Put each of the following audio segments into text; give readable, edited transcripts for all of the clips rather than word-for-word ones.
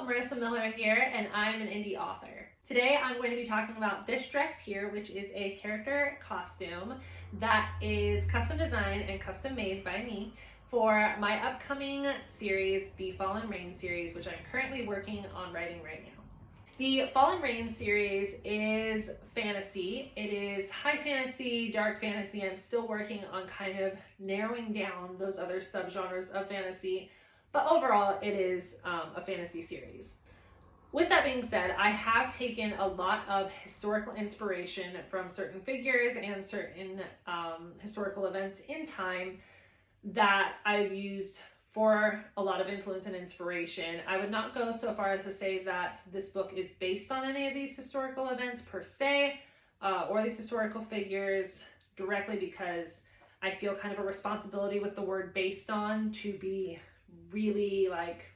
Marissa Miller here, and I'm an indie author. Today I'm going to be talking about this dress here, which is a character costume that is custom designed and custom made by me for my upcoming series, the Fall and Rain series, which I'm currently working on writing right now. The Fall and Rain series is fantasy. It is high fantasy, dark fantasy. I'm still working on kind of narrowing down those other subgenres of fantasy, but overall it is a fantasy series. With that being said, I have taken a lot of historical inspiration from certain figures and certain historical events in time that I've used for a lot of influence and inspiration. I would not go so far as to say that this book is based on any of these historical events per se, or these historical figures directly, because I feel kind of a responsibility with the word based on to be really like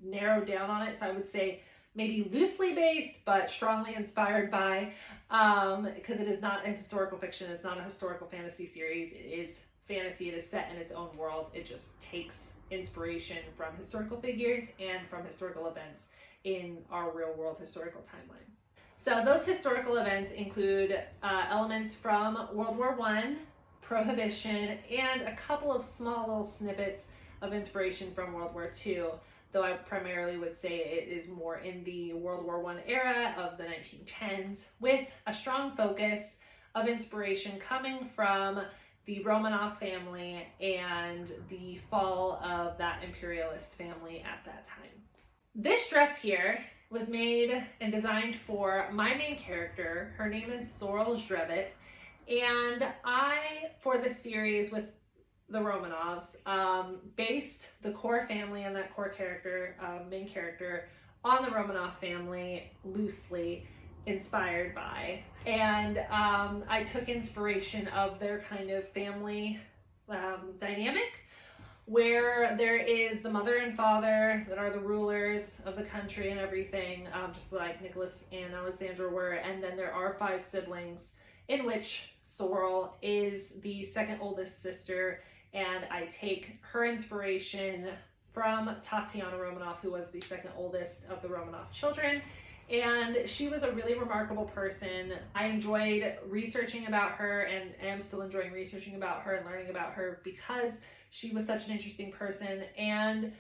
narrowed down on it. So I would say maybe loosely based, but strongly inspired by, because it is not a historical fiction. It's not a historical fantasy series. It is fantasy. It is set in its own world. It just takes inspiration from historical figures and from historical events in our real world historical timeline. So those historical events include elements from World War I, Prohibition, and a couple of small little snippets of inspiration from World War II, though I primarily would say it is more in the World War I era of the 1910s, with a strong focus of inspiration coming from the Romanov family and the fall of that imperialist family at that time. This dress here was made and designed for my main character. Her name is Sorrel Zdrevit, and I, for this series with the Romanovs, based the core family and that core character, main character, on the Romanov family, loosely inspired by. And I took inspiration of their kind of family dynamic, where there is the mother and father that are the rulers of the country and everything, just like Nicholas and Alexandra were, and then there are 5 siblings, in which Sorrel is the second oldest sister, and I take her inspiration from Tatiana Romanov, who was the second oldest of the Romanov children. And she was a really remarkable person. I enjoyed researching about her, and am still enjoying researching about her and learning about her because she was such an interesting person. And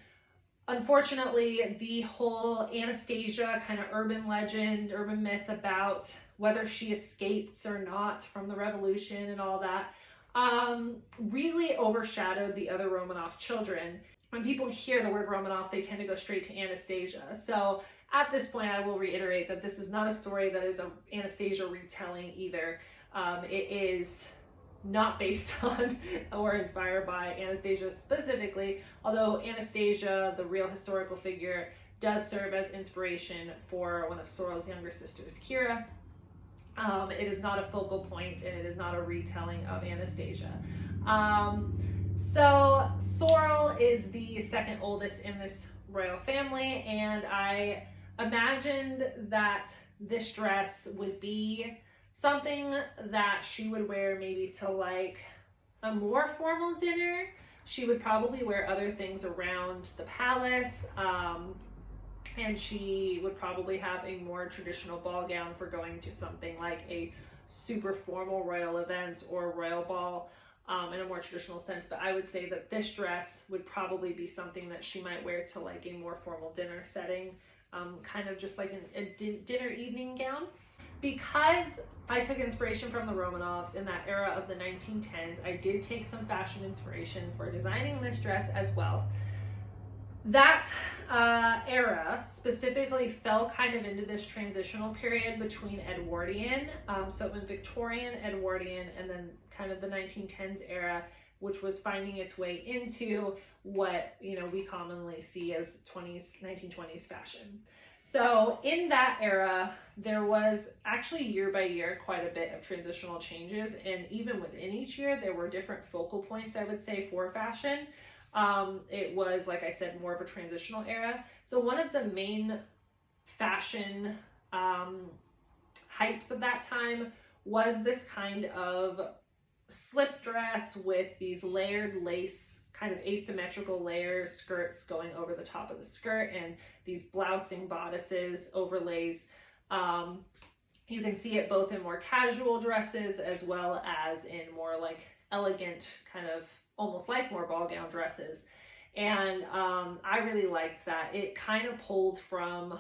unfortunately, the whole Anastasia kind of urban legend, urban myth about whether she escaped or not from the revolution and all that really overshadowed the other Romanov children. When people hear the word Romanov, they tend to go straight to Anastasia. So at this point, I will reiterate that this is not a story that is an Anastasia retelling either. It is not based on or inspired by Anastasia specifically, although Anastasia, the real historical figure, does serve as inspiration for one of Sorrel's younger sisters, Kira. It is not a focal point, and it is not a retelling of Anastasia. So Sorrel is the second oldest in this royal family, and I imagined that this dress would be something that she would wear maybe to like a more formal dinner. She would probably wear other things around the palace, and she would probably have a more traditional ball gown for going to something like a super formal royal event or royal ball, in a more traditional sense. But I would say that this dress would probably be something that she might wear to like a more formal dinner setting, kind of just like a dinner evening gown. Because I took inspiration from the Romanovs in that era of the 1910s, I did take some fashion inspiration for designing this dress as well. That era specifically fell kind of into this transitional period between Edwardian, so in Victorian, Edwardian, and then kind of the 1910s era, which was finding its way into what, you know, we commonly see as 1920s fashion. So in that era, there was actually year by year quite a bit of transitional changes, and even within each year, there were different focal points, I would say, for fashion. It was, like I said, more of a transitional era. So one of the main fashion hypes of that time was this kind of slip dress with these layered lace kind of asymmetrical layers, skirts going over the top of the skirt, and these blousing bodices, overlays. You can see it both in more casual dresses as well as in more like elegant, kind of almost like more ball gown dresses. And I really liked that. It kind of pulled from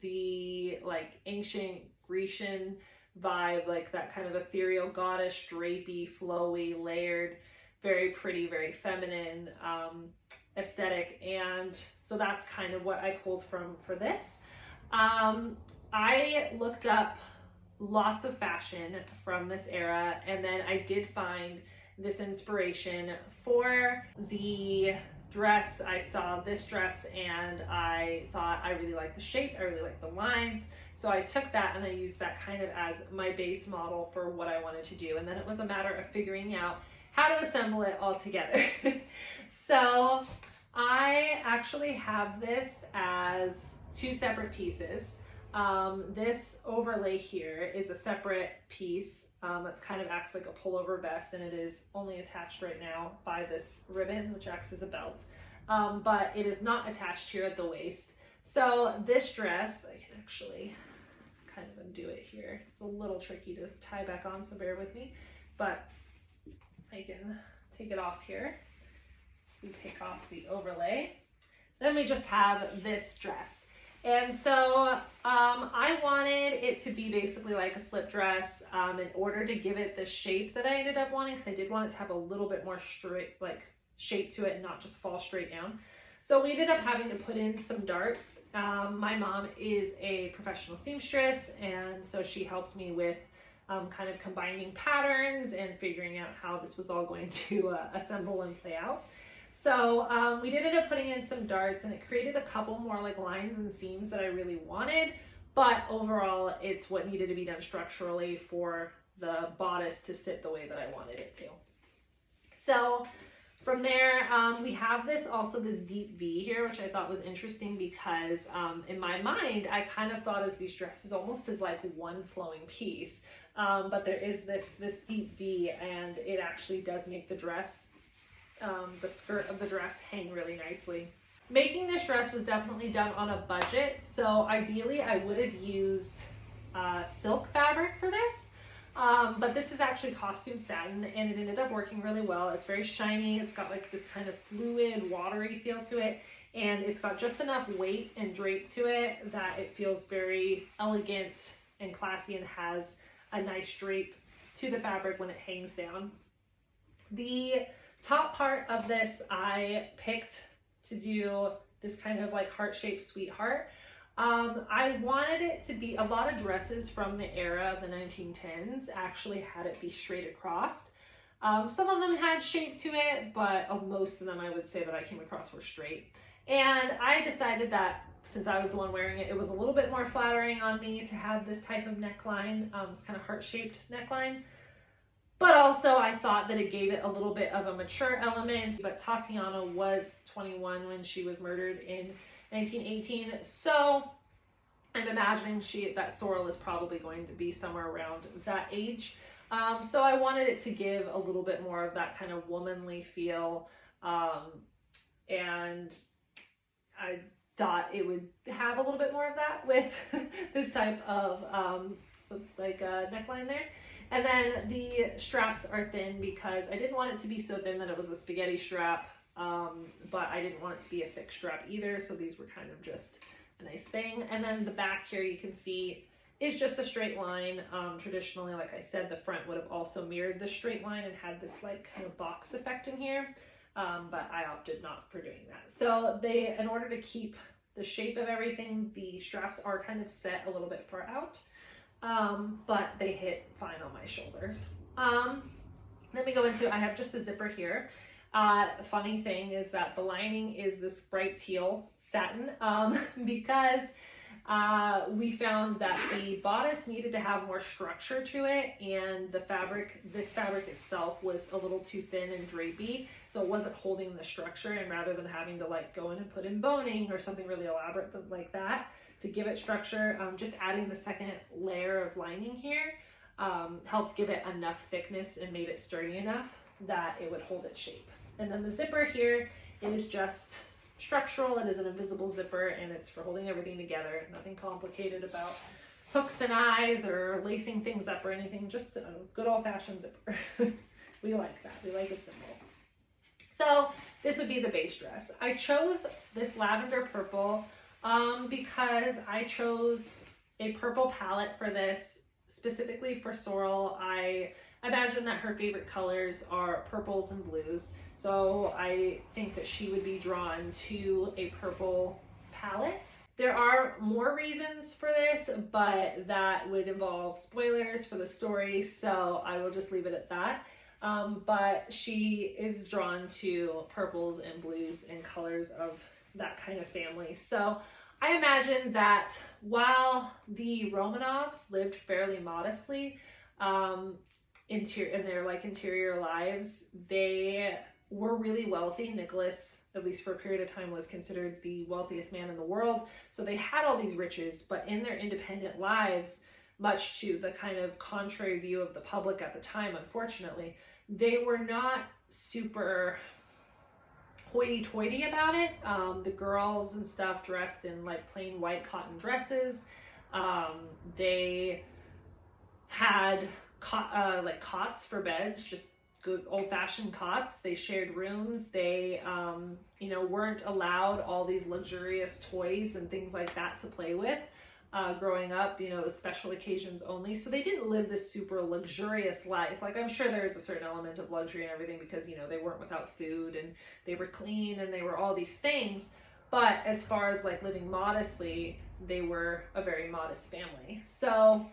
the like ancient Grecian vibe, like that kind of ethereal goddess, drapey, flowy, layered, very pretty, very feminine aesthetic. And so that's kind of what I pulled from for this. I looked up lots of fashion from this era, and then I did find this inspiration for the dress. I saw this dress and I thought I really like the shape, I really like the lines. So I took that and I used that kind of as my base model for what I wanted to do. And then it was a matter of figuring out how to assemble it all together. So I actually have this as two separate pieces. This overlay here is a separate piece that's kind of acts like a pullover vest, and it is only attached right now by this ribbon, which acts as a belt, but it is not attached here at the waist. So this dress, I can actually kind of undo it here. It's a little tricky to tie back on, so bear with me, but I can take it off here. We take off the overlay. Then we just have this dress. And so I wanted it to be basically like a slip dress in order to give it the shape that I ended up wanting, because I did want it to have a little bit more straight, like shape to it and not just fall straight down. So we ended up having to put in some darts. My mom is a professional seamstress, and so she helped me with kind of combining patterns and figuring out how this was all going to assemble and play out. So we did end up putting in some darts, and it created a couple more like lines and seams that I really wanted, but overall it's what needed to be done structurally for the bodice to sit the way that I wanted it to. So from there, we have this deep V here, which I thought was interesting because in my mind, I kind of thought of these dresses almost as like one flowing piece, but there is this deep V, and it actually does make the dress, the skirt of the dress, hang really nicely. Making this dress was definitely done on a budget, so ideally I would have used silk fabric for this. But this is actually costume satin, and it ended up working really well. It's very shiny. It's got like this kind of fluid, watery feel to it, and it's got just enough weight and drape to it that it feels very elegant and classy and has a nice drape to the fabric when it hangs down. The top part of this I picked to do this kind of like heart-shaped sweetheart. I wanted it to be, a lot of dresses from the era of the 1910s actually had it be straight across. Some of them had shape to it, but most of them I would say that I came across were straight. And I decided that since I was the one wearing it, it was a little bit more flattering on me to have this type of neckline, this kind of heart-shaped neckline. But also I thought that it gave it a little bit of a mature element. But Tatiana was 21 when she was murdered in 1918, so I'm imagining that sorrel is probably going to be somewhere around that age. So I wanted it to give a little bit more of that kind of womanly feel, and I thought it would have a little bit more of that with this type of neckline there. And then the straps are thin because I didn't want it to be so thin that it was a spaghetti strap, but I didn't want it to be a thick strap either, so these were kind of just a nice thing. And then the back here you can see is just a straight line. Traditionally, like I said, the front would have also mirrored the straight line and had this like kind of box effect in here, but I opted not for doing that. So in order to keep the shape of everything, the straps are kind of set a little bit far out, but they hit fine on my shoulders. Then we go into, I have just a zipper here. The funny thing is that the lining is this bright teal satin, because we found that the bodice needed to have more structure to it, and the fabric, this fabric itself was a little too thin and drapey, so it wasn't holding the structure. And rather than having to like go in and put in boning or something really elaborate like that to give it structure, just adding the second layer of lining here helped give it enough thickness and made it sturdy enough that it would hold its shape. And then the zipper here is just structural. It is an invisible zipper, and it's for holding everything together. Nothing complicated about hooks and eyes or lacing things up or anything, just a good old-fashioned zipper. We like that. We like it simple. So this would be the base dress. I chose this lavender purple because I chose a purple palette for this specifically for Sorrel. I imagine that her favorite colors are purples and blues, so I think that she would be drawn to a purple palette. There are more reasons for this, but that would involve spoilers for the story, so I will just leave it at that. But she is drawn to purples and blues and colors of that kind of family. So I imagine that while the Romanovs lived fairly modestly in their like interior lives, they were really wealthy. Nicholas, at least for a period of time, was considered the wealthiest man in the world. So they had all these riches, but in their independent lives, much to the kind of contrary view of the public at the time, unfortunately, they were not super hoity-toity about it. The girls and stuff dressed in like plain white cotton dresses. They had like cots for beds, just good old-fashioned cots. They shared rooms. They weren't allowed all these luxurious toys and things like that to play with. Growing up, it was special occasions only. So they didn't live this super luxurious life. Like, I'm sure there is a certain element of luxury and everything because, they weren't without food and they were clean and they were all these things. But as far as like living modestly, they were a very modest family. So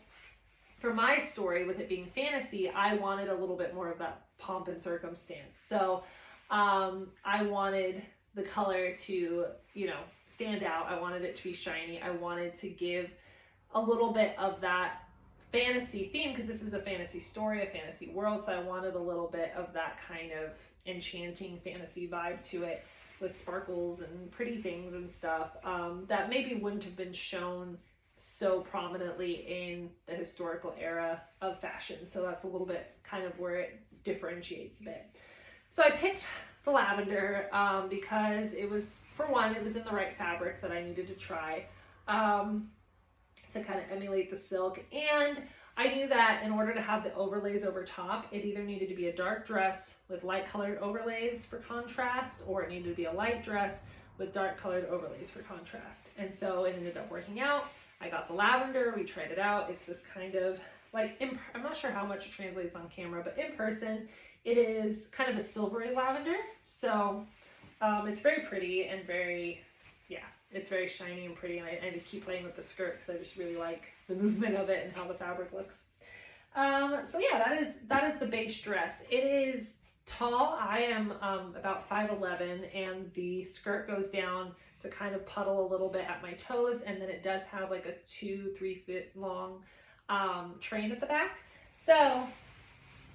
for my story, with it being fantasy, I wanted a little bit more of that pomp and circumstance. So I wanted the color to, stand out. I wanted it to be shiny. I wanted to give a little bit of that fantasy theme because this is a fantasy story, a fantasy world. So I wanted a little bit of that kind of enchanting fantasy vibe to it with sparkles and pretty things and stuff that maybe wouldn't have been shown so prominently in the historical era of fashion. So that's a little bit kind of where it differentiates a bit. So I picked the lavender because it was, for one, it was in the right fabric that I needed to try to kind of emulate the silk. And I knew that in order to have the overlays over top, it either needed to be a dark dress with light colored overlays for contrast, or it needed to be a light dress with dark colored overlays for contrast. And so it ended up working out. I got the lavender, we tried it out. It's this kind of like, I'm not sure how much it translates on camera, but in person, it is kind of a silvery lavender. So it's very pretty and it's very shiny and pretty. And I had to keep playing with the skirt because I just really like the movement of it and how the fabric looks. So yeah, that is the base dress. It is tall. I am about 5'11", and the skirt goes down to kind of puddle a little bit at my toes, and then it does have like a 2-3 foot long train at the back. So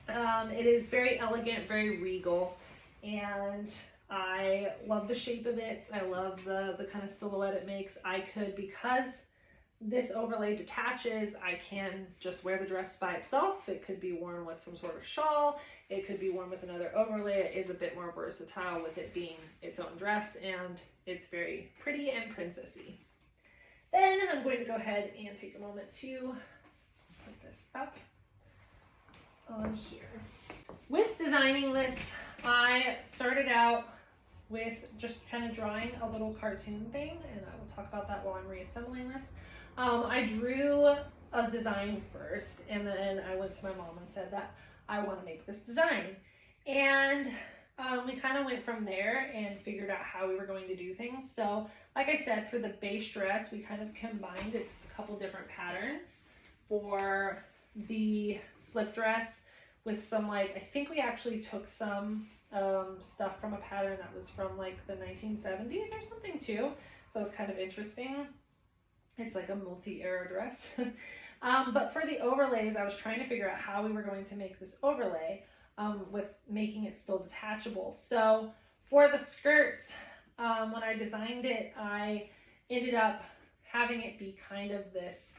it is very elegant, very regal, and I love the shape of it. I love the kind of silhouette it makes. Because this overlay detaches, I can just wear the dress by itself. It could be worn with some sort of shawl. It could be worn with another overlay. It is a bit more versatile with it being its own dress, and it's very pretty and princessy. Then I'm going to go ahead and take a moment to put this up on here. With designing this, I started out with just kind of drawing a little cartoon thing, and I will talk about that while I'm reassembling this. I drew a design first, and then I went to my mom and said that I want to make this design. And we kind of went from there and figured out how we were going to do things. So like I said, for the base dress, we kind of combined a couple different patterns. For the slip dress with some, like, I think we actually took some stuff from a pattern that was from like the 1970s or something too. So it was kind of interesting. It's like a multi-era dress. But for the overlays, I was trying to figure out how we were going to make this overlay with making it still detachable. So for the skirts, when I designed it, I ended up having it be kind of this,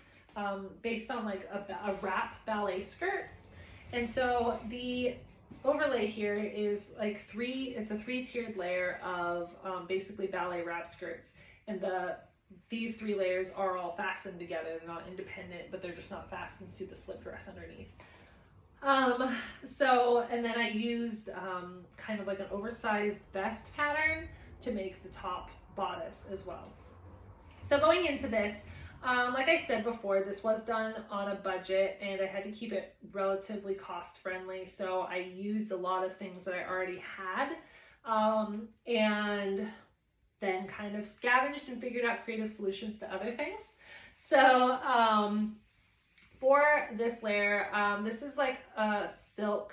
based on like a wrap ballet skirt. And so the overlay here is like it's a 3-tiered layer of basically ballet wrap skirts, and these 3 layers are all fastened together. They're not independent, but they're just not fastened to the slip dress underneath. And then I used kind of like an oversized vest pattern to make the top bodice as well. So going into this, like I said before, this was done on a budget and I had to keep it relatively cost friendly. So I used a lot of things that I already had, and then kind of scavenged and figured out creative solutions to other things. So for this layer, this is like a silk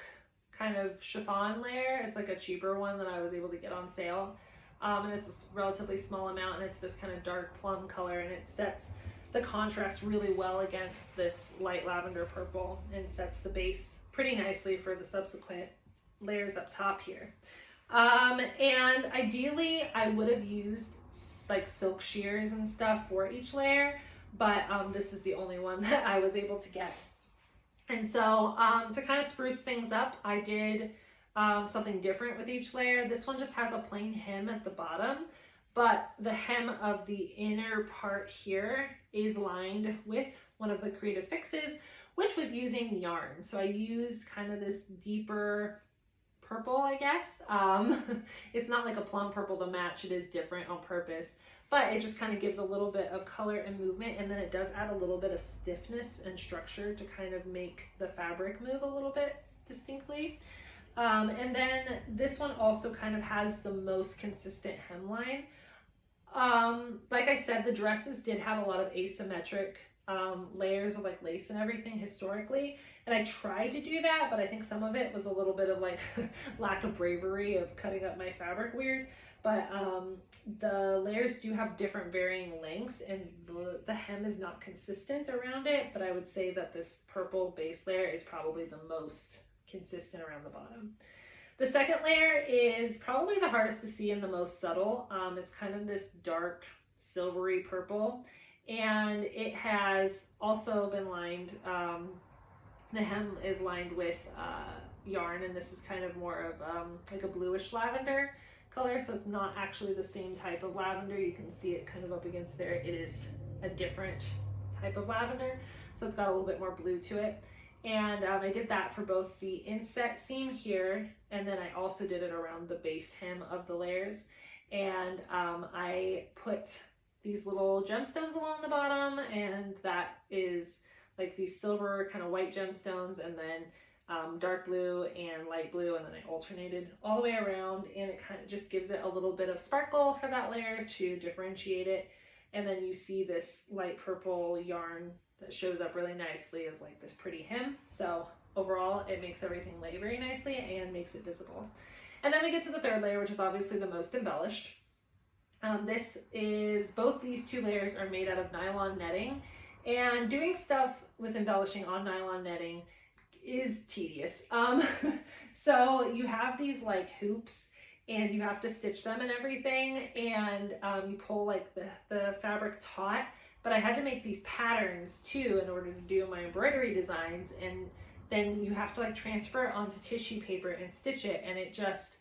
kind of chiffon layer. It's like a cheaper one that I was able to get on sale. And it's a relatively small amount, and it's this kind of dark plum color, and it sets the contrast really well against this light lavender purple and sets the base pretty nicely for the subsequent layers up top here. And ideally I would have used like silk shears and stuff for each layer, but this is the only one that I was able to get. And so to kind of spruce things up, I did something different with each layer. This one just has a plain hem at the bottom, but the hem of the inner part here is lined with one of the creative fixes, which was using yarn. So I used kind of this deeper purple, I guess. It's not like a plum purple to match, it is different on purpose, but it just kind of gives a little bit of color and movement, and then it does add a little bit of stiffness and structure to kind of make the fabric move a little bit distinctly. And then this one also kind of has the most consistent hemline. Like I said, the dresses did have a lot of asymmetric layers of like lace and everything historically, and I tried to do that, but I think some of it was a little bit of like lack of bravery of cutting up my fabric weird. But the layers do have different varying lengths, and the hem is not consistent around it, but I would say that this purple base layer is probably the most consistent around the bottom. The second layer is probably the hardest to see and the most subtle. It's kind of this dark silvery purple, and it has also been lined, the hem is lined with yarn, and this is kind of more of like a bluish lavender color, so it's not actually the same type of lavender. You can see it kind of up against there. It is a different type of lavender, so it's got a little bit more blue to it. And I did that for both the inset seam here, and then I also did it around the base hem of the layers. And I put these little gemstones along the bottom, and that is like these silver kind of white gemstones, and then dark blue and light blue, and then I alternated all the way around, and it kind of just gives it a little bit of sparkle for that layer to differentiate it. And then you see this light purple yarn that shows up really nicely as like this pretty hem. So overall, it makes everything lay very nicely and makes it visible. And then we get to the third layer, which is obviously the most embellished. Both these 2 layers are made out of nylon netting, and doing stuff with embellishing on nylon netting is tedious. So you have these like hoops, and you have to stitch them and everything, and you pull like the fabric taut. But I had to make these patterns too in order to do my embroidery designs, and then you have to like transfer it onto tissue paper and stitch it, and it just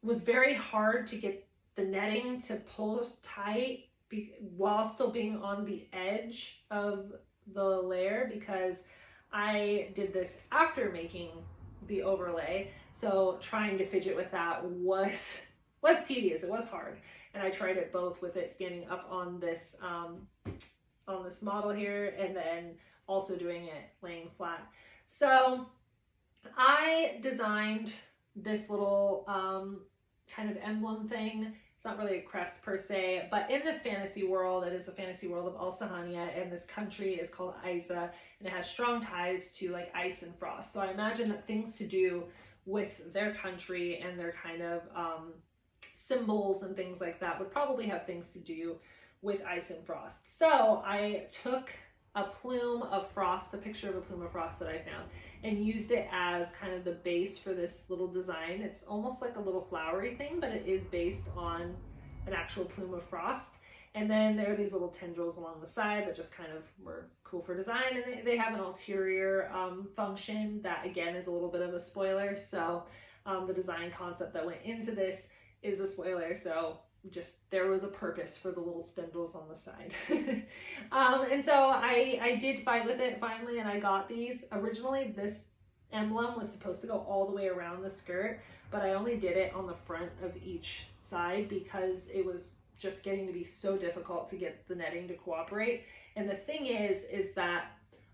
was very hard to get the netting to pull tight while still being on the edge of the layer, because I did this after making the overlay, so trying to fidget with that was tedious. It was hard. And I tried it both with it standing up on this model here, and then also doing it laying flat. So I designed this little kind of emblem thing. It's not really a crest per se, but in this fantasy world, it is a fantasy world of Alsahania, and this country is called Isa, and it has strong ties to like ice and frost. So I imagine that things to do with their country and their kind of symbols and things like that would probably have things to do with ice and frost. So I took a plume of frost, a picture of a plume of frost that I found, and used it as kind of the base for this little design. It's almost like a little flowery thing, but it is based on an actual plume of frost. And then there are these little tendrils along the side that just kind of were cool for design. And they have an ulterior function that, again, is a little bit of a spoiler. So the design concept that went into this is a spoiler. So just there was a purpose for the little spindles on the side. And so I did fight with it finally, and I got these. Originally, this emblem was supposed to go all the way around the skirt, but I only did it on the front of each side because it was just getting to be so difficult to get the netting to cooperate. And the thing is that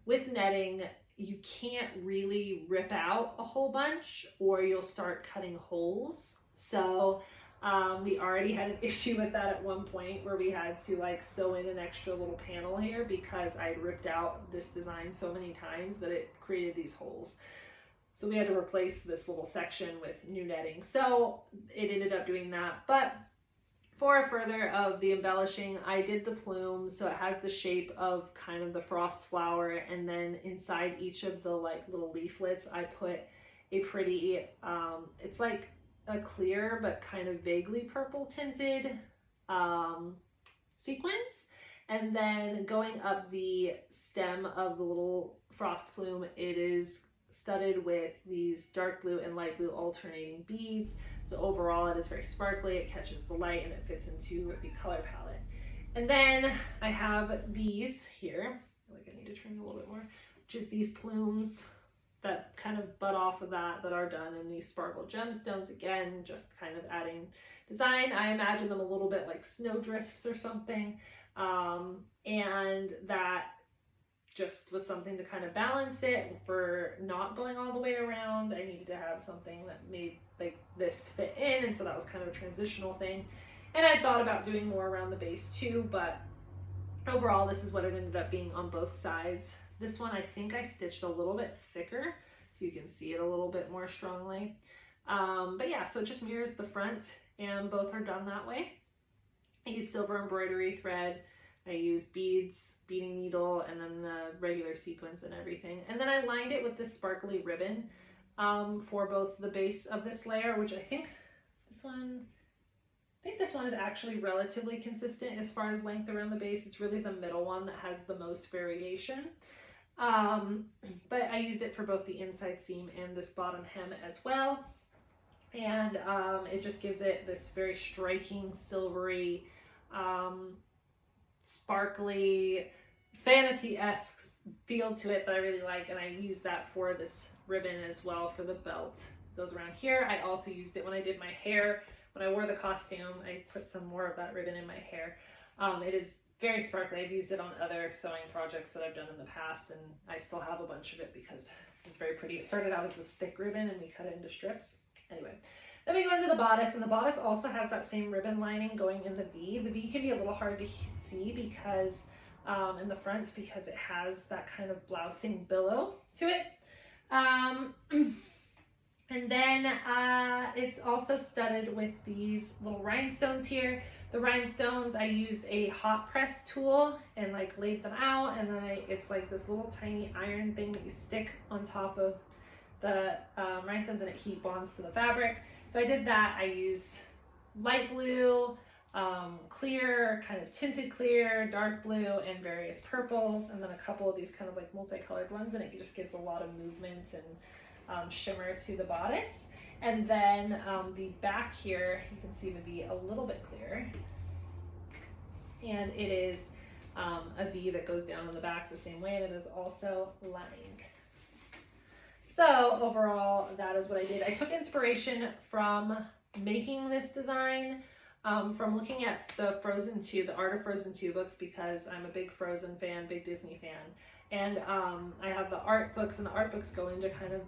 with netting, you can't really rip out a whole bunch or you'll start cutting holes. So we already had an issue with that at one point where we had to like sew in an extra little panel here because I ripped out this design so many times that it created these holes. So we had to replace this little section with new netting. So it ended up doing that. But for further of the embellishing, I did the plumes, so it has the shape of kind of the frost flower, and then inside each of the like little leaflets, I put a pretty, it's like a clear but kind of vaguely purple tinted sequins. And then going up the stem of the little frost plume, it is studded with these dark blue and light blue alternating beads. So overall it is very sparkly, it catches the light, and it fits into the color palette. And then I have these here, like I need to turn a little bit more, which is these plumes that kind of butt off of that are done in these sparkle gemstones. Again, just kind of adding design. I imagine them a little bit like snowdrifts or something. And that just was something to kind of balance it for not going all the way around. I needed to have something that made like this fit in, and so that was kind of a transitional thing. And I thought about doing more around the base too, but overall this is what it ended up being on both sides. This one I think I stitched a little bit thicker so you can see it a little bit more strongly. But yeah, so it just mirrors the front, and both are done that way. I used silver embroidery thread, I used beads, beading needle, and then the regular sequins and everything. And then I lined it with this sparkly ribbon for both the base of this layer, which I think this one is actually relatively consistent as far as length around the base. It's really the middle one that has the most variation. But I used it for both the inside seam and this bottom hem as well. And it just gives it this very striking silvery, sparkly, fantasy-esque feel to it that I really like, and I used that for this ribbon as well for the belt. Goes around here. I also used it when I did my hair. When I wore the costume, I put some more of that ribbon in my hair. It is very sparkly. I've used it on other sewing projects that I've done in the past, and I still have a bunch of it because it's very pretty. It started out as this thick ribbon and we cut it into strips. Anyway, then we go into the bodice, and the bodice also has that same ribbon lining going in the V. The V can be a little hard to see because in the front, because it has that kind of blousing billow to it. And then it's also studded with these little rhinestones here. The rhinestones, I used a hot press tool and like laid them out, and then it's like this little tiny iron thing that you stick on top of the rhinestones, and it heat bonds to the fabric. So I did that. I used light blue, clear, kind of tinted clear, dark blue, and various purples, and then a couple of these kind of like multicolored ones, and it just gives a lot of movement and shimmer to the bodice. And then the back here, you can see the V a little bit clearer, and it is a V that goes down in the back the same way, and it is also lined. So overall, that is what I did. I took inspiration from making this design, from looking at the Frozen 2, the Art of Frozen 2 books, because I'm a big Frozen fan, big Disney fan. And I have the art books, and the art books go into kind of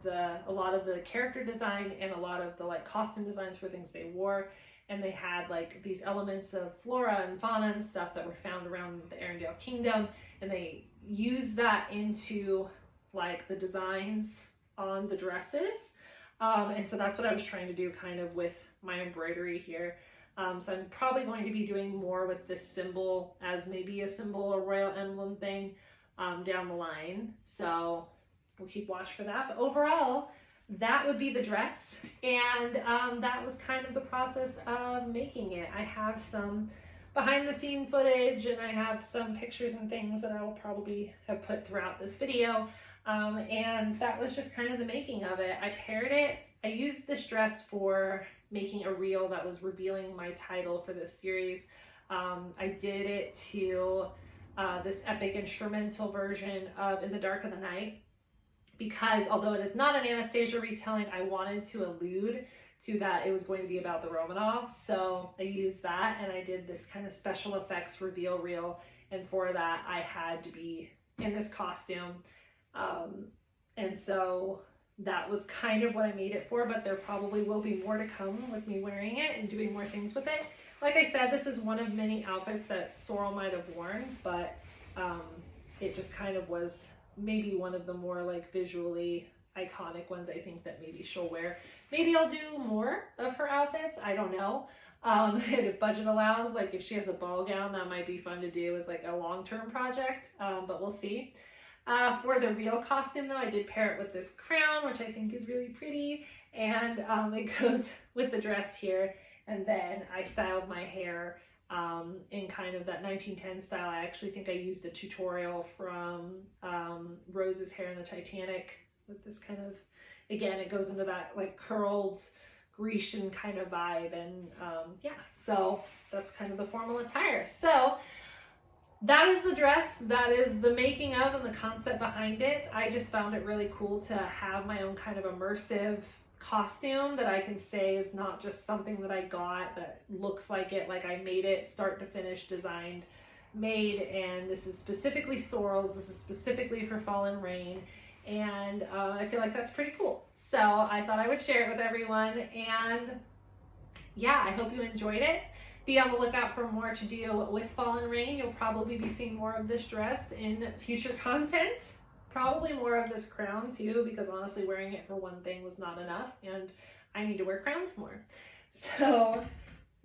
a lot of the character design and a lot of the like costume designs for things they wore. And they had like these elements of flora and fauna and stuff that were found around the Arendelle Kingdom, and they used that into like the designs on the dresses. And so that's what I was trying to do kind of with my embroidery here. So I'm probably going to be doing more with this symbol as maybe a symbol or royal emblem thing down the line. So we'll keep watch for that. But overall, that would be the dress. And that was kind of the process of making it. I have some behind the scene footage, and I have some pictures and things that I will probably have put throughout this video. And that was just kind of the making of it. I used this dress for making a reel that was revealing my title for this series. I did it to this epic instrumental version of In the Dark of the Night, because although it is not an Anastasia retelling, I wanted to allude to that it was going to be about the Romanovs. So I used that, and I did this kind of special effects reveal reel, and for that I had to be in this costume. And so that was kind of what I made it for, but there probably will be more to come with me wearing it and doing more things with it. Like I said, this is one of many outfits that Sorrel might have worn, but it just kind of was maybe one of the more like visually iconic ones I think that maybe she'll wear. Maybe I'll do more of her outfits, I don't know. If budget allows, like if she has a ball gown, that might be fun to do as like a long-term project, but we'll see. For the real costume though, I did pair it with this crown, which I think is really pretty, and it goes with the dress here. And then I styled my hair in kind of that 1910 style. I actually think I used a tutorial from Rose's hair in the Titanic with this kind of, again, it goes into that like curled Grecian kind of vibe. And yeah, so that's kind of the formal attire. So that is the dress, that is the making of and the concept behind it. I just found it really cool to have my own kind of immersive costume that I can say is not just something that I got that looks like it, like I made it start to finish, designed, made, and this is specifically Sorrel's, this is specifically for Fallen Rain, and I feel like that's pretty cool. So I thought I would share it with everyone, and yeah, I hope you enjoyed it. Be on the lookout for more to do with Fallen Rain. You'll probably be seeing more of this dress in future content. Probably more of this crown too, because honestly wearing it for one thing was not enough, and I need to wear crowns more. So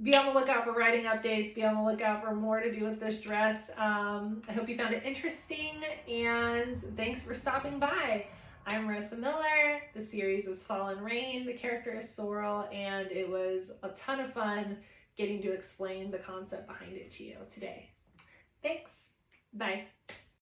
be on the lookout for writing updates, be on the lookout for more to do with this dress. I hope you found it interesting, and thanks for stopping by. I'm Marissa Miller, the series is Fallen Rain, the character is Sorrel, and it was a ton of fun getting to explain the concept behind it to you today. Thanks, bye.